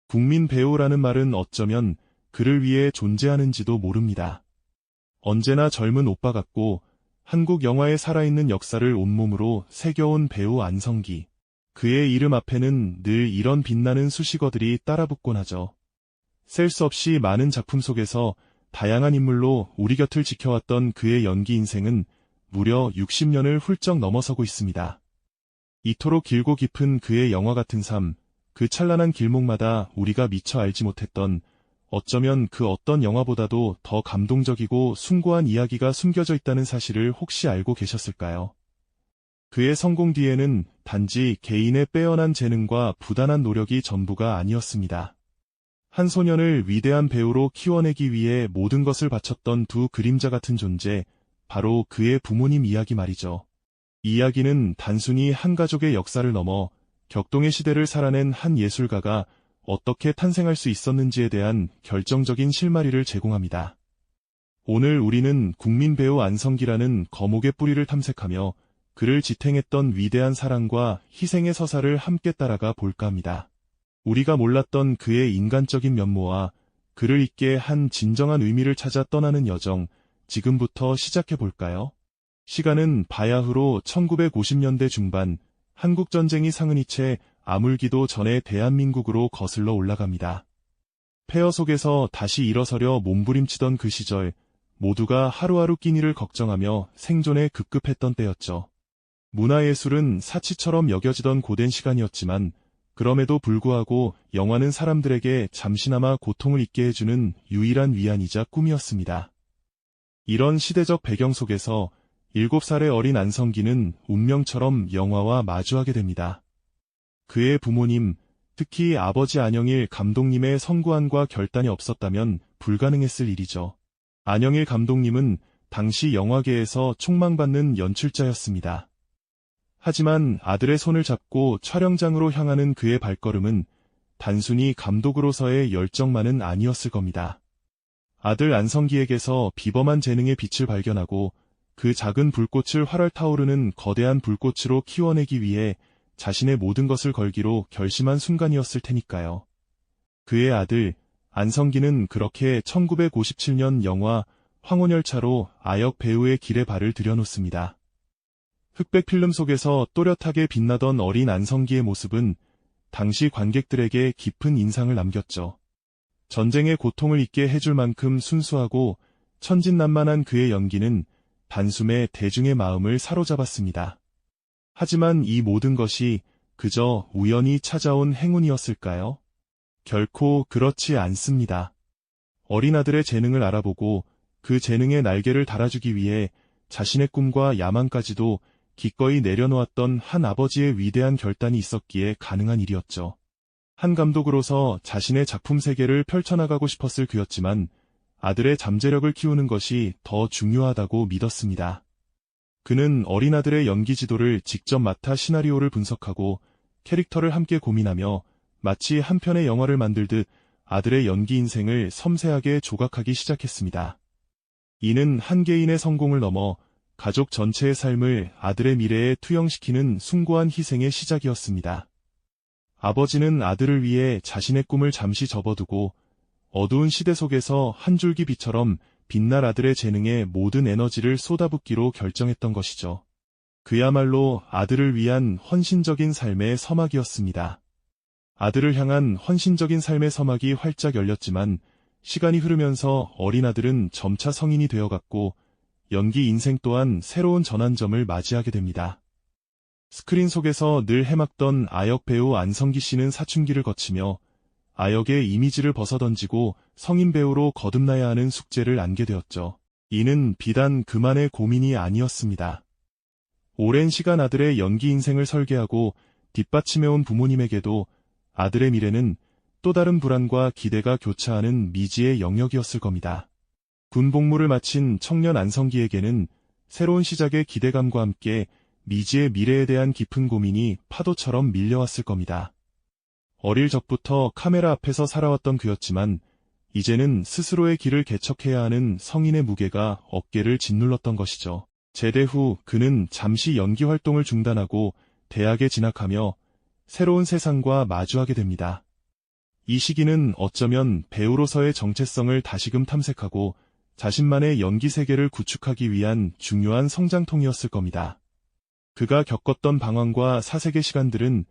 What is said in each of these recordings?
국민 배우라는 말은 어쩌면 그를 위해 존재하는지도 모릅니다. 언제나 젊은 오빠 같고 한국 영화의 살아있는 역사를 온몸으로 새겨온 배우 안성기. 그의 이름 앞에는 늘 이런 빛나는 수식어들이 따라붙곤 하죠. 셀 수 없이 많은 작품 속에서 다양한 인물로 우리 곁을 지켜왔던 그의 연기 인생은 무려 60년을 훌쩍 넘어서고 있습니다. 이토록 길고 깊은 그의 영화 같은 삶, 그 찬란한 길목마다 우리가 미처 알지 못했던 어쩌면 그 어떤 영화보다도 더 감동적이고 숭고한 이야기가 숨겨져 있다는 사실을 혹시 알고 계셨을까요? 그의 성공 뒤에는 단지 개인의 빼어난 재능과 부단한 노력이 전부가 아니었습니다. 한 소년을 위대한 배우로 키워내기 위해 모든 것을 바쳤던 두 그림자 같은 존재, 바로 그의 부모님 이야기 말이죠. 이 이야기는 단순히 한 가족의 역사를 넘어 격동의 시대를 살아낸 한 예술가가 어떻게 탄생할 수 있었는지에 대한 결정적인 실마리를 제공합니다. 오늘 우리는 국민 배우 안성기라는 거목의 뿌리를 탐색하며 그를 지탱했던 위대한 사랑과 희생의 서사를 함께 따라가 볼까 합니다. 우리가 몰랐던 그의 인간적인 면모와 그를 잇게 한 진정한 의미를 찾아 떠나는 여정, 지금부터 시작해 볼까요? 시간은 바야흐로 1950년대 중반, 한국전쟁이 상흔이 채 아물기도 전에 대한민국으로 거슬러 올라갑니다. 폐허 속에서 다시 일어서려 몸부림치던 그 시절, 모두가 하루하루 끼니를 걱정하며 생존에 급급했던 때였죠. 문화예술은 사치처럼 여겨지던 고된 시간이었지만, 그럼에도 불구하고 영화는 사람들에게 잠시나마 고통을 잊게 해주는 유일한 위안이자 꿈이었습니다. 이런 시대적 배경 속에서 7살의 어린 안성기는 운명처럼 영화와 마주하게 됩니다. 그의 부모님, 특히 아버지 안영일 감독님의 성구안과 결단이 없었다면 불가능했을 일이죠. 안영일 감독님은 당시 영화계에서 촉망받는 연출자였습니다. 하지만 아들의 손을 잡고 촬영장으로 향하는 그의 발걸음은 단순히 감독으로서의 열정만은 아니었을 겁니다. 아들 안성기에게서 비범한 재능의 빛을 발견하고 그 작은 불꽃을 활활 타오르는 거대한 불꽃으로 키워내기 위해 자신의 모든 것을 걸기로 결심한 순간이었을 테니까요. 그의 아들 안성기는 그렇게 1957년 영화 황혼열차로 아역 배우의 길에 발을 들여놓습니다. 흑백 필름 속에서 또렷하게 빛나던 어린 안성기의 모습은 당시 관객들에게 깊은 인상을 남겼죠. 전쟁의 고통을 잊게 해줄 만큼 순수하고 천진난만한 그의 연기는 단숨에 대중의 마음을 사로잡았습니다. 하지만 이 모든 것이 그저 우연히 찾아온 행운이었을까요? 결코 그렇지 않습니다. 어린 아들의 재능을 알아보고 그 재능의 날개를 달아주기 위해 자신의 꿈과 야망까지도 기꺼이 내려놓았던 한 아버지의 위대한 결단이 있었기에 가능한 일이었죠. 한 감독으로서 자신의 작품 세계를 펼쳐나가고 싶었을 그였지만 아들의 잠재력을 키우는 것이 더 중요하다고 믿었습니다. 그는 어린 아들의 연기 지도를 직접 맡아 시나리오를 분석하고 캐릭터를 함께 고민하며 마치 한 편의 영화를 만들듯 아들의 연기 인생을 섬세하게 조각하기 시작했습니다. 이는 한 개인의 성공을 넘어 가족 전체의 삶을 아들의 미래에 투영시키는 숭고한 희생의 시작이었습니다. 아버지는 아들을 위해 자신의 꿈을 잠시 접어두고 어두운 시대 속에서 한 줄기 빛처럼 빛날 아들의 재능에 모든 에너지를 쏟아붓기로 결정했던 것이죠. 그야말로 아들을 위한 헌신적인 삶의 서막이었습니다. 아들을 향한 헌신적인 삶의 서막이 활짝 열렸지만 시간이 흐르면서 어린 아들은 점차 성인이 되어갔고 연기 인생 또한 새로운 전환점을 맞이하게 됩니다. 스크린 속에서 늘 해막던 아역 배우 안성기 씨는 사춘기를 거치며 아역의 이미지를 벗어던지고 성인 배우로 거듭나야 하는 숙제를 안게 되었죠. 이는 비단 그만의 고민이 아니었습니다. 오랜 시간 아들의 연기 인생을 설계하고 뒷받침해온 부모님에게도 아들의 미래는 또 다른 불안과 기대가 교차하는 미지의 영역이었을 겁니다. 군 복무를 마친 청년 안성기에게는 새로운 시작의 기대감과 함께 미지의 미래에 대한 깊은 고민이 파도처럼 밀려왔을 겁니다. 어릴 적부터 카메라 앞에서 살아왔던 그였지만 이제는 스스로의 길을 개척해야 하는 성인의 무게가 어깨를 짓눌렀던 것이죠. 제대 후 그는 잠시 연기 활동을 중단하고 대학에 진학하며 새로운 세상과 마주하게 됩니다. 이 시기는 어쩌면 배우로서의 정체성을 다시금 탐색하고 자신만의 연기 세계를 구축하기 위한 중요한 성장통이었을 겁니다. 그가 겪었던 방황과 사색의 시간들은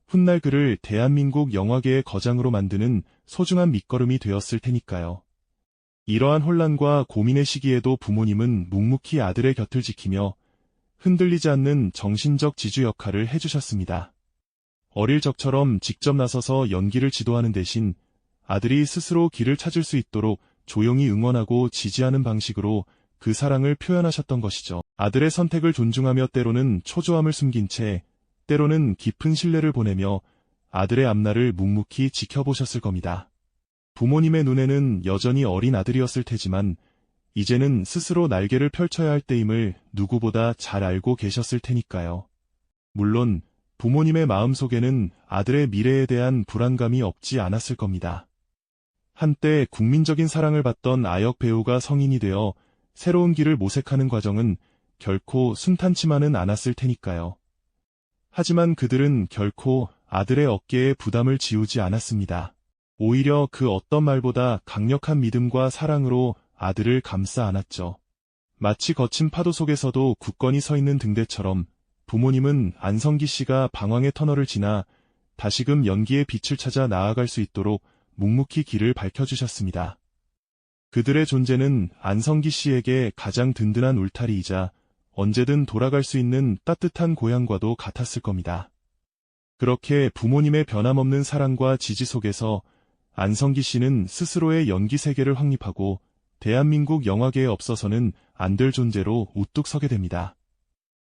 훗날 그를 대한민국 영화계의 거장으로 만드는 소중한 밑거름이 되었을 테니까요. 이러한 혼란과 고민의 시기에도 부모님은 묵묵히 아들의 곁을 지키며 흔들리지 않는 정신적 지주 역할을 해주셨습니다. 어릴 적처럼 직접 나서서 연기를 지도하는 대신 아들이 스스로 길을 찾을 수 있도록 조용히 응원하고 지지하는 방식으로 그 사랑을 표현하셨던 것이죠. 아들의 선택을 존중하며 때로는 초조함을 숨긴 채 때로는 깊은 신뢰를 보내며 아들의 앞날을 묵묵히 지켜보셨을 겁니다. 부모님의 눈에는 여전히 어린 아들이었을 테지만 이제는 스스로 날개를 펼쳐야 할 때임을 누구보다 잘 알고 계셨을 테니까요. 물론 부모님의 마음속에는 아들의 미래에 대한 불안감이 없지 않았을 겁니다. 한때 국민적인 사랑을 받던 아역 배우가 성인이 되어 새로운 길을 모색하는 과정은 결코 순탄치만은 않았을 테니까요. 하지만 그들은 결코 아들의 어깨에 부담을 지우지 않았습니다. 오히려 그 어떤 말보다 강력한 믿음과 사랑으로 아들을 감싸 안았죠. 마치 거친 파도 속에서도 굳건히 서 있는 등대처럼 부모님은 안성기 씨가 방황의 터널을 지나 다시금 연기의 빛을 찾아 나아갈 수 있도록 묵묵히 길을 밝혀주셨습니다. 그들의 존재는 안성기 씨에게 가장 든든한 울타리이자 언제든 돌아갈 수 있는 따뜻한 고향과도 같았을 겁니다. 그렇게 부모님의 변함없는 사랑과 지지 속에서 안성기 씨는 스스로의 연기 세계를 확립하고 대한민국 영화계에 없어서는 안 될 존재로 우뚝 서게 됩니다.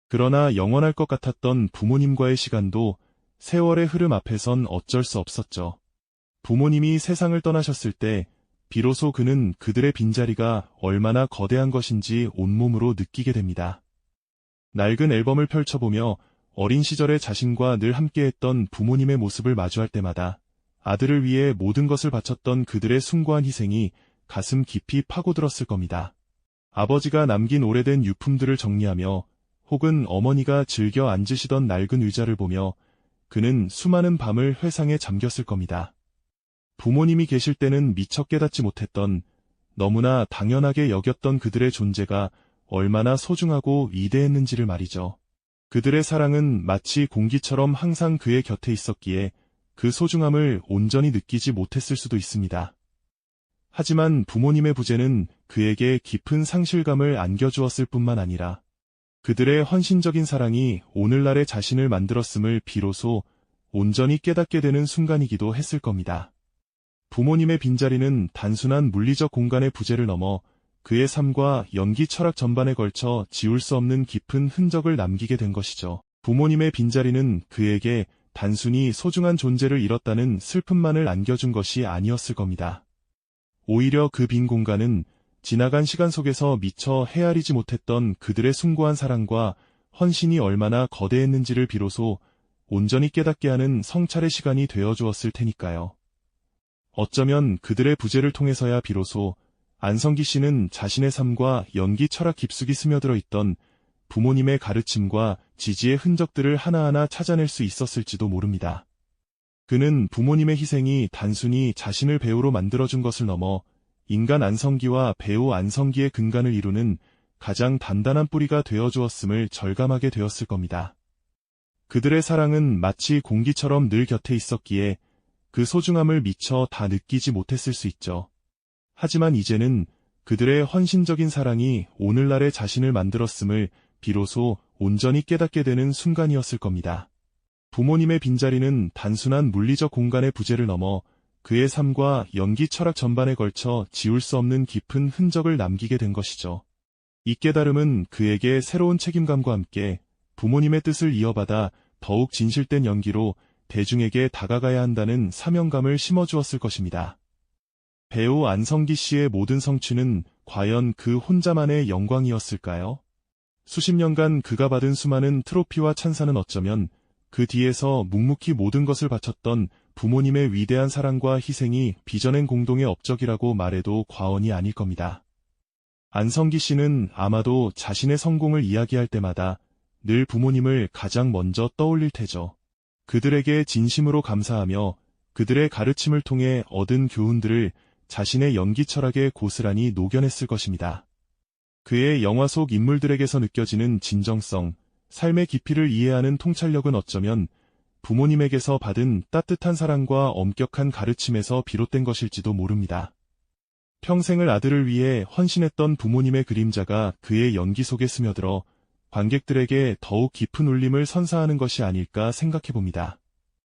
그러나 영원할 것 같았던 부모님과의 시간도 세월의 흐름 앞에선 어쩔 수 없었죠. 부모님이 세상을 떠나셨을 때 비로소 그는 그들의 빈자리가 얼마나 거대한 것인지 온몸으로 느끼게 됩니다. 낡은 앨범을 펼쳐보며 어린 시절의 자신과 늘 함께했던 부모님의 모습을 마주할 때마다 아들을 위해 모든 것을 바쳤던 그들의 숭고한 희생이 가슴 깊이 파고들었을 겁니다. 아버지가 남긴 오래된 유품들을 정리하며 혹은 어머니가 즐겨 앉으시던 낡은 의자를 보며 그는 수많은 밤을 회상에 잠겼을 겁니다. 부모님이 계실 때는 미처 깨닫지 못했던 너무나 당연하게 여겼던 그들의 존재가 얼마나 소중하고 위대했는지를 말이죠. 그들의 사랑은 마치 공기처럼 항상 그의 곁에 있었기에 그 소중함을 온전히 느끼지 못했을 수도 있습니다. 하지만 부모님의 부재는 그에게 깊은 상실감을 안겨주었을 뿐만 아니라 그들의 헌신적인 사랑이 오늘날의 자신을 만들었음을 비로소 온전히 깨닫게 되는 순간이기도 했을 겁니다. 부모님의 빈자리는 단순한 물리적 공간의 부재를 넘어 그의 삶과 연기 철학 전반에 걸쳐 지울 수 없는 깊은 흔적을 남기게 된 것이죠. 부모님의 빈자리는 그에게 단순히 소중한 존재를 잃었다는 슬픔만을 안겨준 것이 아니었을 겁니다. 오히려 그 빈 공간은 지나간 시간 속에서 미처 헤아리지 못했던 그들의 숭고한 사랑과 헌신이 얼마나 거대했는지를 비로소 온전히 깨닫게 하는 성찰의 시간이 되어주었을 테니까요. 어쩌면 그들의 부재를 통해서야 비로소 안성기 씨는 자신의 삶과 연기 철학 깊숙이 스며들어 있던 부모님의 가르침과 지지의 흔적들을 하나하나 찾아낼 수 있었을지도 모릅니다. 그는 부모님의 희생이 단순히 자신을 배우로 만들어준 것을 넘어 인간 안성기와 배우 안성기의 근간을 이루는 가장 단단한 뿌리가 되어주었음을 절감하게 되었을 겁니다. 그들의 사랑은 마치 공기처럼 늘 곁에 있었기에 그 소중함을 미처 다 느끼지 못했을 수 있죠. 하지만 이제는 그들의 헌신적인 사랑이 오늘날의 자신을 만들었음을 비로소 온전히 깨닫게 되는 순간이었을 겁니다. 부모님의 빈자리는 단순한 물리적 공간의 부재를 넘어 그의 삶과 연기 철학 전반에 걸쳐 지울 수 없는 깊은 흔적을 남기게 된 것이죠. 이 깨달음은 그에게 새로운 책임감과 함께 부모님의 뜻을 이어받아 더욱 진실된 연기로 대중에게 다가가야 한다는 사명감을 심어주었을 것입니다. 배우 안성기 씨의 모든 성취는 과연 그 혼자만의 영광이었을까요? 수십 년간 그가 받은 수많은 트로피와 찬사는 어쩌면 그 뒤에서 묵묵히 모든 것을 바쳤던 부모님의 위대한 사랑과 희생이 빚어낸 공동의 업적이라고 말해도 과언이 아닐 겁니다. 안성기 씨는 아마도 자신의 성공을 이야기할 때마다 늘 부모님을 가장 먼저 떠올릴 테죠. 그들에게 진심으로 감사하며 그들의 가르침을 통해 얻은 교훈들을 자신의 연기 철학에 고스란히 녹여냈을 것입니다. 그의 영화 속 인물들에게서 느껴지는 진정성, 삶의 깊이를 이해하는 통찰력은 어쩌면 부모님에게서 받은 따뜻한 사랑과 엄격한 가르침에서 비롯된 것일지도 모릅니다. 평생을 아들을 위해 헌신했던 부모님의 그림자가 그의 연기 속에 스며들어 관객들에게 더욱 깊은 울림을 선사하는 것이 아닐까 생각해봅니다.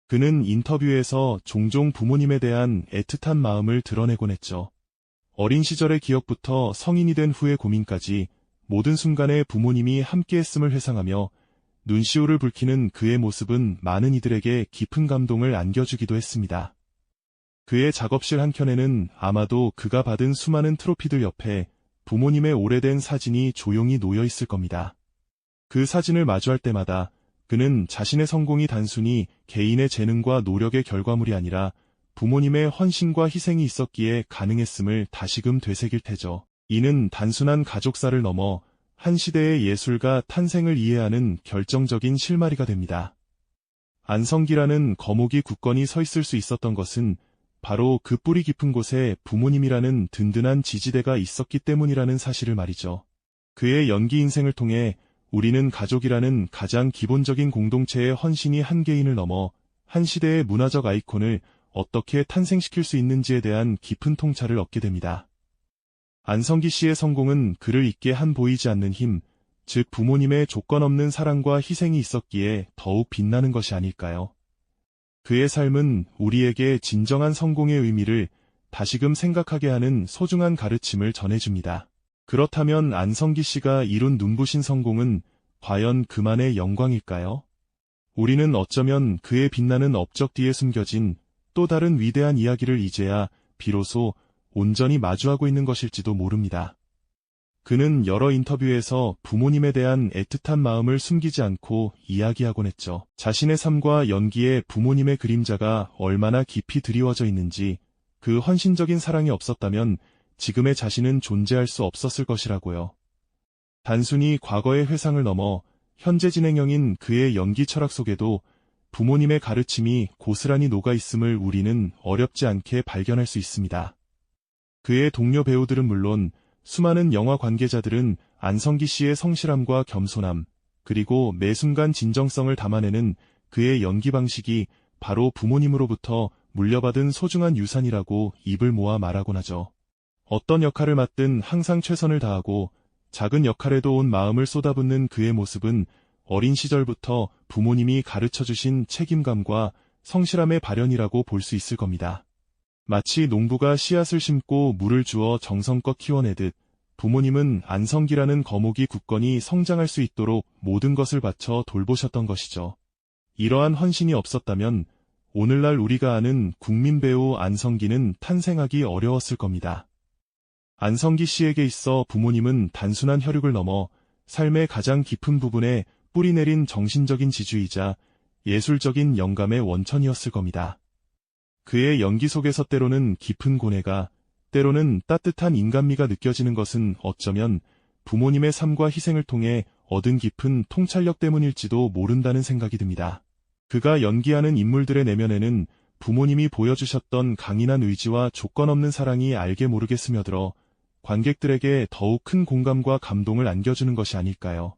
그는 인터뷰에서 종종 부모님에 대한 애틋한 마음을 드러내곤 했죠. 어린 시절의 기억부터 성인이 된 후의 고민까지 모든 순간에 부모님이 함께했음을 회상하며 눈시울을 붉히는 그의 모습은 많은 이들에게 깊은 감동을 안겨주기도 했습니다. 그의 작업실 한켠에는 아마도 그가 받은 수많은 트로피들 옆에 부모님의 오래된 사진이 조용히 놓여 있을 겁니다. 그 사진을 마주할 때마다 그는 자신의 성공이 단순히 개인의 재능과 노력의 결과물이 아니라 부모님의 헌신과 희생이 있었기에 가능했음을 다시금 되새길 테죠. 이는 단순한 가족사를 넘어 한 시대의 예술가 탄생을 이해하는 결정적인 실마리가 됩니다. 안성기라는 거목이 굳건히 서 있을 수 있었던 것은 바로 그 뿌리 깊은 곳에 부모님이라는 든든한 지지대가 있었기 때문이라는 사실을 말이죠. 그의 연기 인생을 통해 우리는 가족이라는 가장 기본적인 공동체의 헌신이 한 개인을 넘어 한 시대의 문화적 아이콘을 어떻게 탄생시킬 수 있는지에 대한 깊은 통찰을 얻게 됩니다. 안성기 씨의 성공은 그를 잊게 한 보이지 않는 힘, 즉 부모님의 조건 없는 사랑과 희생이 있었기에 더욱 빛나는 것이 아닐까요? 그의 삶은 우리에게 진정한 성공의 의미를 다시금 생각하게 하는 소중한 가르침을 전해줍니다. 그렇다면 안성기 씨가 이룬 눈부신 성공은 과연 그만의 영광일까요? 우리는 어쩌면 그의 빛나는 업적 뒤에 숨겨진 또 다른 위대한 이야기를 이제야 비로소 온전히 마주하고 있는 것일지도 모릅니다. 그는 여러 인터뷰에서 부모님에 대한 애틋한 마음을 숨기지 않고 이야기하곤 했죠. 자신의 삶과 연기에 부모님의 그림자가 얼마나 깊이 드리워져 있는지, 그 헌신적인 사랑이 없었다면 지금의 자신은 존재할 수 없었을 것이라고요. 단순히 과거의 회상을 넘어 현재 진행형인 그의 연기 철학 속에도 부모님의 가르침이 고스란히 녹아있음을 우리는 어렵지 않게 발견할 수 있습니다. 그의 동료 배우들은 물론 수많은 영화 관계자들은 안성기 씨의 성실함과 겸손함, 그리고 매 순간 진정성을 담아내는 그의 연기 방식이 바로 부모님으로부터 물려받은 소중한 유산이라고 입을 모아 말하곤 하죠. 어떤 역할을 맡든 항상 최선을 다하고 작은 역할에도 온 마음을 쏟아붓는 그의 모습은 어린 시절부터 부모님이 가르쳐주신 책임감과 성실함의 발현이라고 볼 수 있을 겁니다. 마치 농부가 씨앗을 심고 물을 주어 정성껏 키워내듯 부모님은 안성기라는 거목이 굳건히 성장할 수 있도록 모든 것을 바쳐 돌보셨던 것이죠. 이러한 헌신이 없었다면 오늘날 우리가 아는 국민 배우 안성기는 탄생하기 어려웠을 겁니다. 안성기 씨에게 있어 부모님은 단순한 혈육을 넘어 삶의 가장 깊은 부분에 뿌리내린 정신적인 지주이자 예술적인 영감의 원천이었을 겁니다. 그의 연기 속에서 때로는 깊은 고뇌가, 때로는 따뜻한 인간미가 느껴지는 것은 어쩌면 부모님의 삶과 희생을 통해 얻은 깊은 통찰력 때문일지도 모른다는 생각이 듭니다. 그가 연기하는 인물들의 내면에는 부모님이 보여주셨던 강인한 의지와 조건 없는 사랑이 알게 모르게 스며들어 관객들에게 더욱 큰 공감과 감동을 안겨주는 것이 아닐까요?